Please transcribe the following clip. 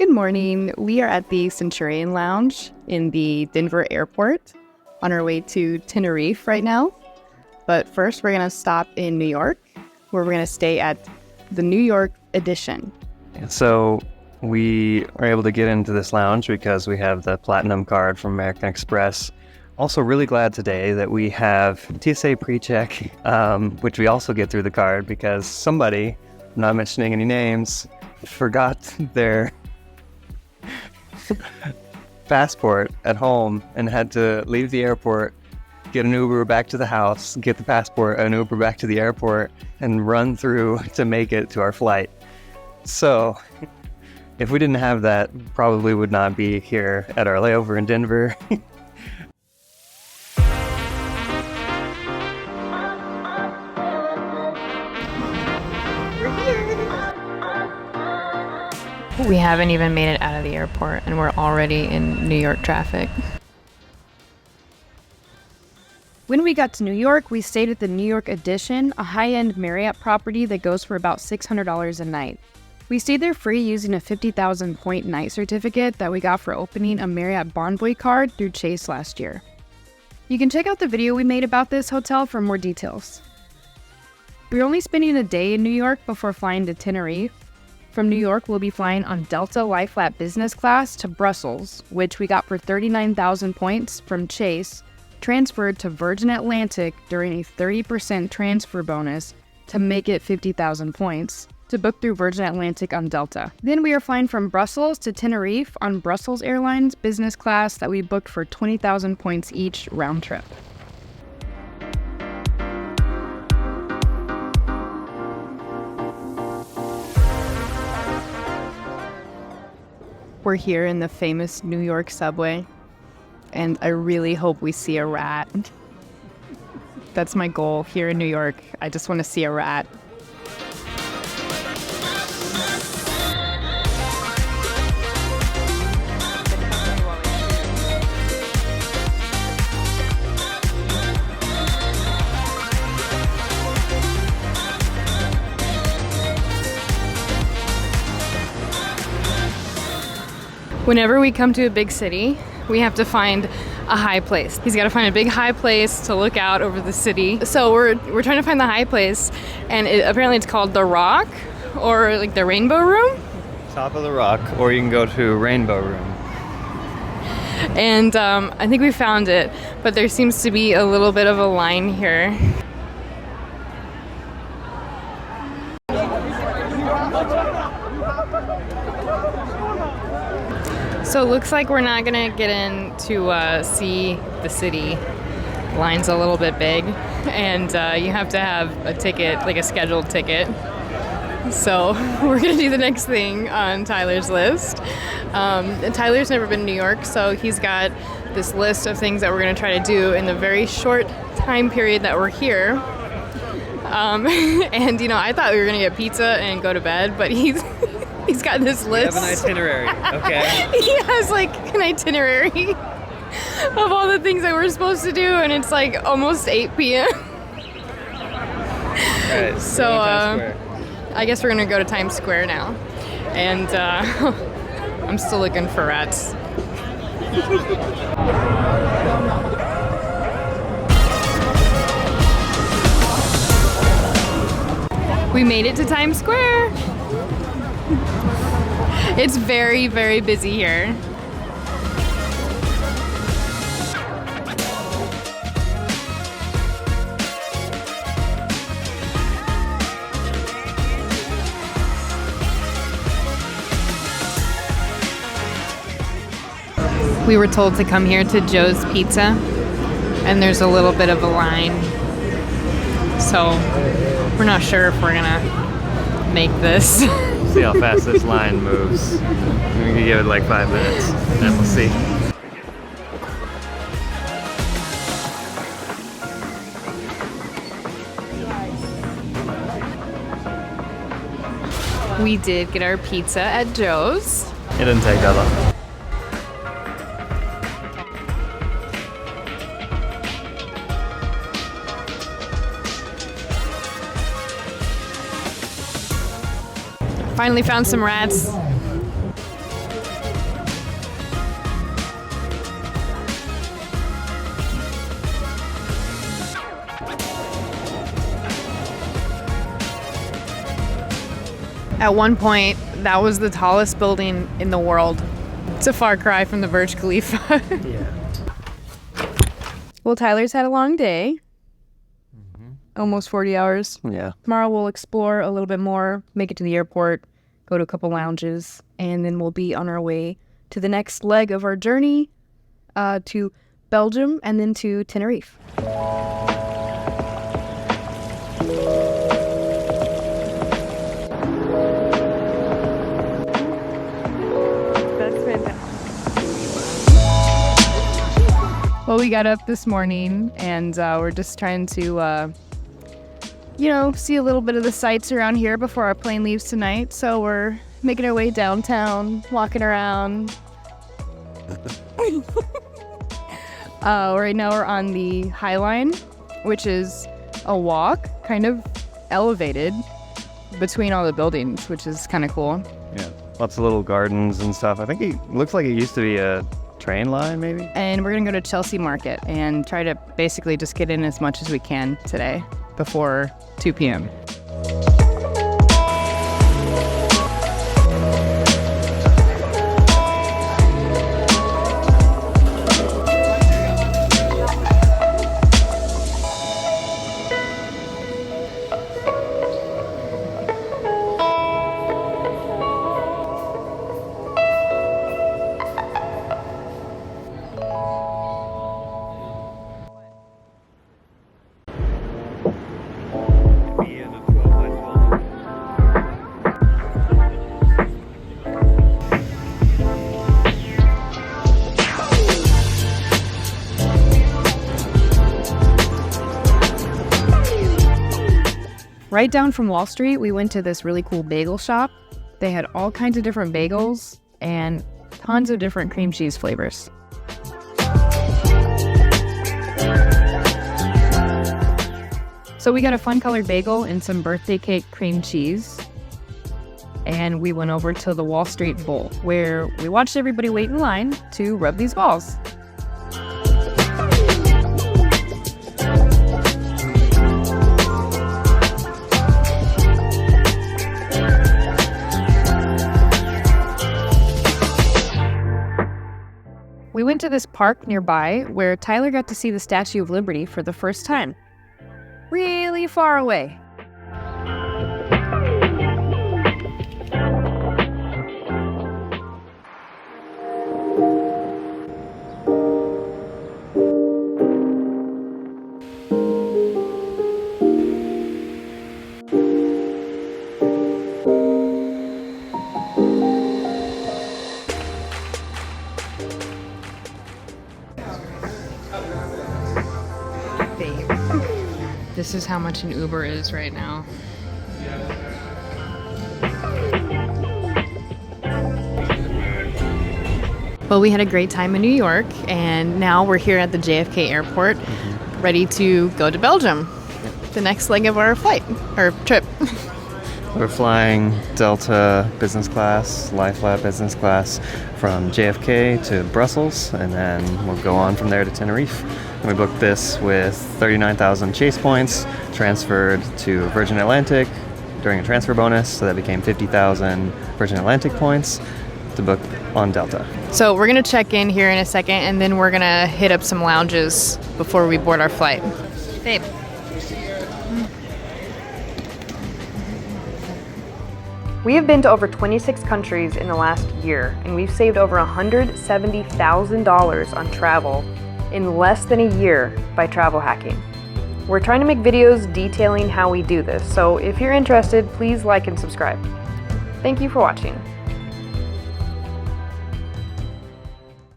Good morning. We are at the Centurion Lounge in the Denver airport on our way to Tenerife right now. But first, we're going to stop in New York, where we're going to stay at the New York edition. So we are able to get into this lounge because we have the Platinum card from American Express. Also really glad today that we have TSA pre-check, which we also get through the card because somebody, I'm not mentioning any names, forgot their passport at home and had to leave the airport, get an Uber back to the house, get the passport, an Uber back to the airport, and run through to make it to our flight. So if we didn't have that, probably would not be here at our layover in Denver. We haven't even made it out of the airport and we're already in New York traffic. When we got to New York, we stayed at the New York Edition, a high-end Marriott property that goes for about $600 a night. We stayed there free using a 50,000 point night certificate that we got for opening a Marriott Bonvoy card through Chase last year. You can check out the video we made about this hotel for more details. We were only spending a day in New York before flying to Tenerife. From New York, we'll be flying on Delta lie-flat business class to Brussels, which we got for 39,000 points from Chase, transferred to Virgin Atlantic during a 30% transfer bonus to make it 50,000 points, to book through Virgin Atlantic on Delta. Then we are flying from Brussels to Tenerife on Brussels Airlines business class that we booked for 20,000 points each round trip. We're here in the famous New York Subway, and I really hope we see a rat. That's my goal here in New York. I just want to see a rat. Whenever we come to a big city, we have to find a high place. He's got to find a big high place to look out over the city. So we're trying to find the high place, and apparently it's called The Rock, or like the Rainbow Room. Top of the Rock, or you can go to Rainbow Room. And I think we found it, but there seems to be a little bit of a line here. So it looks like we're not gonna get in to see the city. Line's a little bit big, and you have to have a ticket, like a scheduled ticket. So we're gonna do the next thing on Tyler's list. Tyler's never been to New York, so he's got this list of things that we're gonna try to do in the very short time period that we're here. And you know, I thought we were gonna get pizza and go to bed, but he's got this list. We have an itinerary, okay? He has like an itinerary of all the things that we're supposed to do, and it's like almost 8 p.m. Alright, So I guess we're gonna go to Times Square now. And I'm still looking for rats. We made it to Times Square. It's very, very busy here. We were told to come here to Joe's Pizza, and there's a little bit of a line. So we're not sure if we're gonna make this. See how fast this line moves. We can give it like 5 minutes, and then we'll see. We did get our pizza at Joe's. It didn't take that long. Finally found some rats. At one point, that was the tallest building in the world. It's a far cry from the Burj Khalifa. Yeah. Well, Tyler's had a long day. Almost 40 hours. Yeah. Tomorrow we'll explore a little bit more, make it to the airport, go to a couple lounges, and then we'll be on our way to the next leg of our journey to Belgium and then to Tenerife. Well, we got up this morning and we're just trying to, see a little bit of the sights around here before our plane leaves tonight. So we're making our way downtown, walking around. Right now we're on the High Line, which is a walk, kind of elevated between all the buildings, which is kind of cool. Yeah. Lots of little gardens and stuff. I think it looks like it used to be a train line, maybe? And we're gonna go to Chelsea Market and try to basically just get in as much as we can today before 2 p.m. Right down from Wall Street, we went to this really cool bagel shop. They had all kinds of different bagels and tons of different cream cheese flavors. So we got a fun colored bagel and some birthday cake cream cheese. And we went over to the Wall Street Bowl, where we watched everybody wait in line to rub these balls. We went to this park nearby where Tyler got to see the Statue of Liberty for the first time. Really far away. This is how much an Uber is right now. Well, we had a great time in New York, and now we're here at the JFK Airport, ready to go to Belgium. The next leg of our flight, or trip. We're flying Delta business class, lie flat business class from JFK to Brussels, and then we'll go on from there to Tenerife. And we booked this with 39,000 Chase points, transferred to Virgin Atlantic during a transfer bonus, so that became 50,000 Virgin Atlantic points to book on Delta. So we're gonna check in here in a second, and then we're gonna hit up some lounges before we board our flight. Babe. We have been to over 26 countries in the last year, and we've saved over $170,000 on travel in less than a year by travel hacking. We're trying to make videos detailing how we do this, so if you're interested, please like and subscribe. Thank you for watching.